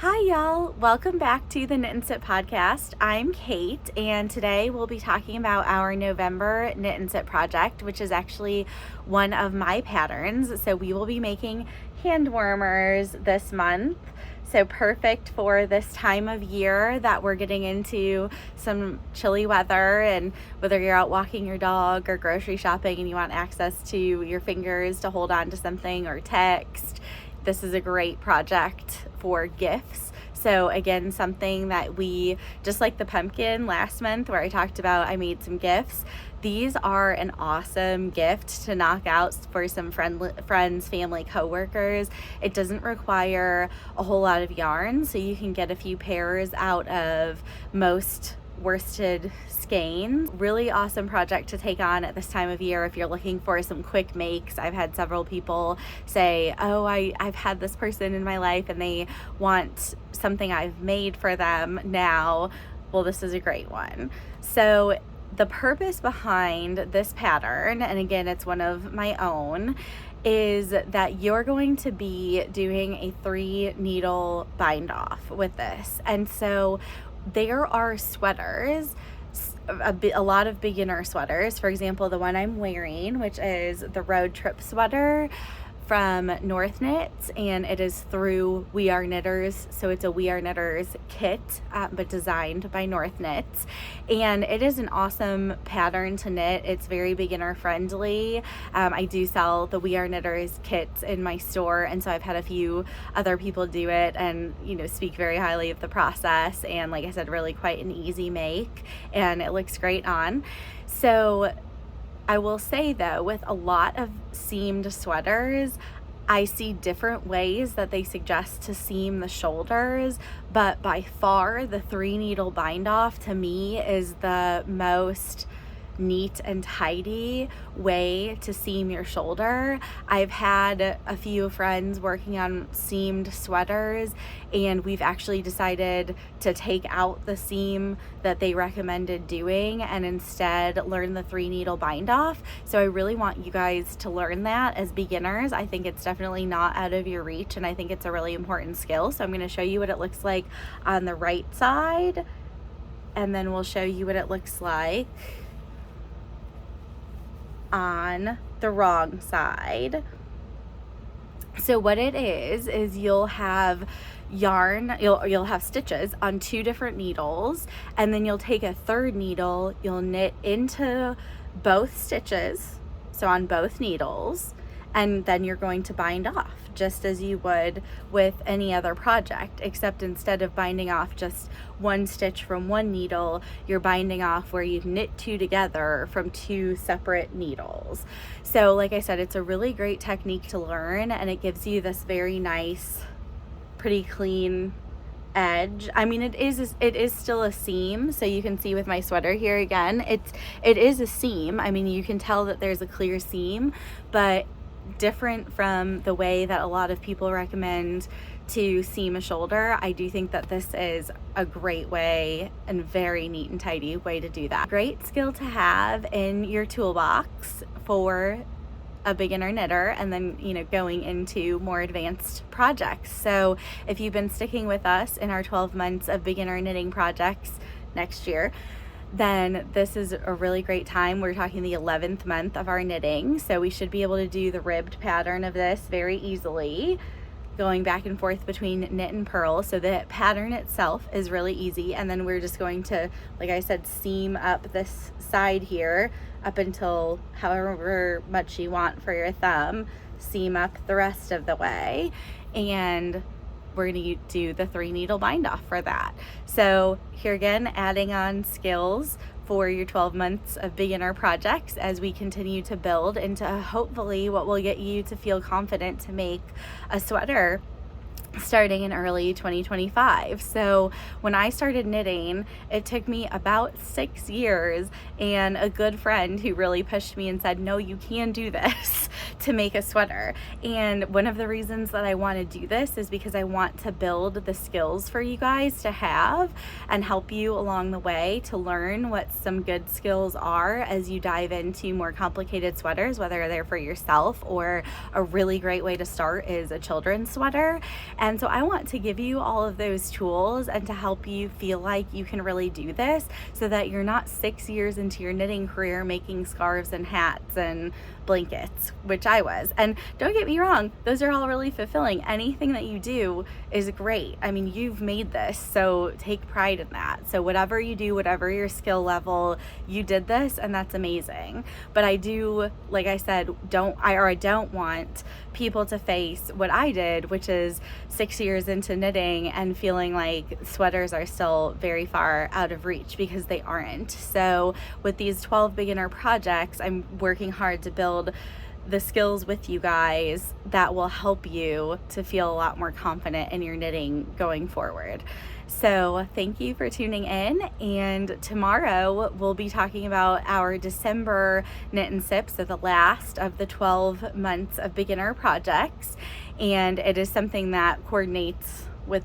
Hi y'all, welcome back to the Knit+Sip podcast. I'm Kate, and today we'll be talking about our November Knit+Sip project, which is actually one of my patterns. So we will be making handwarmers this month. So perfect for this time of year that we're getting into some chilly weather, and whether you're out walking your dog or grocery shopping and you want access to your fingers to hold on to something or text, this is a great project for gifts. So again, something that we, just like the pumpkin last month where I talked about I made some gifts, these are an awesome gift to knock out for some friends, family, coworkers. It doesn't require a whole lot of yarn, so you can get a few pairs out of most worsted skeins. Really awesome project to take on at this time of year if you're looking for some quick makes. I've had several people say, oh, I've had this person in my life and they want something I've made for them now. Well, this is a great one. So the purpose behind this pattern, and again, it's one of my own, is that you're going to be doing a 3 needle bind off with this. And so there are sweaters, a lot of beginner sweaters. For example, the one I'm wearing, which is the road trip sweater from North Knits, and it is through We Are Knitters. So it's a We Are Knitters kit, but designed by North Knits. And it is an awesome pattern to knit. It's very beginner friendly. I do sell the We Are Knitters kits in my store, and so I've had a few other people do it and, speak very highly of the process. And like I said, really quite an easy make, and it looks great on. So I will say though, with a lot of seamed sweaters, I see different ways that they suggest to seam the shoulders, but by far the 3 needle bind off to me is the most neat and tidy way to seam your shoulder. I've had a few friends working on seamed sweaters, and we've actually decided to take out the seam that they recommended doing and instead learn the 3 needle bind off. So I really want you guys to learn that as beginners. I think it's definitely not out of your reach, and I think it's a really important skill. So I'm going to show you what it looks like on the right side, and then we'll show you what it looks like on the wrong side. So what it is you'll have yarn, you'll have stitches on 2 different needles, and then you'll take a 3rd needle, you'll knit into both stitches, so on both needles, and then you're going to bind off just as you would with any other project, except instead of binding off just 1 stitch from 1 needle, you're binding off where you knit 2 together from 2 separate needles. So like I said, it's a really great technique to learn, and it gives you this very nice, pretty clean edge. I mean, it is still a seam, so you can see with my sweater here again, it is a seam. I mean, you can tell that there's a clear seam, but different from the way that a lot of people recommend to seam a shoulder. I do think that this is a great way and very neat and tidy way to do that. Great skill to have in your toolbox for a beginner knitter, and then going into more advanced projects. So if you've been sticking with us in our 12 months of beginner knitting projects next year, then this is a really great time. We're talking the 11th month of our knitting, so we should be able to do the ribbed pattern of this very easily, going back and forth between knit and purl. So the pattern itself is really easy, and then we're just going to, like I said, seam up this side here up until however much you want for your thumb, seam up the rest of the way, and we're going to do the 3 needle bind off for that. So here again, adding on skills for your 12 months of beginner projects as we continue to build into hopefully what will get you to feel confident to make a sweater starting in early 2025. So when I started knitting, it took me about 6 years, and a good friend who really pushed me and said, no, you can do this, to make a sweater. And one of the reasons that I want to do this is because I want to build the skills for you guys to have and help you along the way to learn what some good skills are as you dive into more complicated sweaters, whether they're for yourself or a really great way to start is a children's sweater. And so I want to give you all of those tools and to help you feel like you can really do this so that you're not 6 years into your knitting career making scarves and hats and blankets, which I was. And don't get me wrong, those are all really fulfilling. Anything that you do is great. I mean, you've made this, so take pride in that. So whatever you do, whatever your skill level, you did this, and that's amazing. But I do, like I said, I don't want people to face what I did, which is 6 years into knitting and feeling like sweaters are still very far out of reach, because they aren't. So with these 12 beginner projects, I'm working hard to build the skills with you guys that will help you to feel a lot more confident in your knitting going forward. So thank you for tuning in, and tomorrow we'll be talking about our December Knit+Sip, so the last of the 12 months of beginner projects, and it is something that coordinates with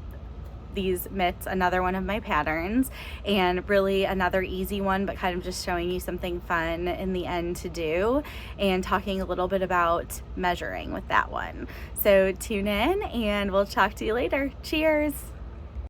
these mitts, another one of my patterns, and really another easy one, but kind of just showing you something fun in the end to do, and talking a little bit about measuring with that one. So tune in and we'll talk to you later. Cheers.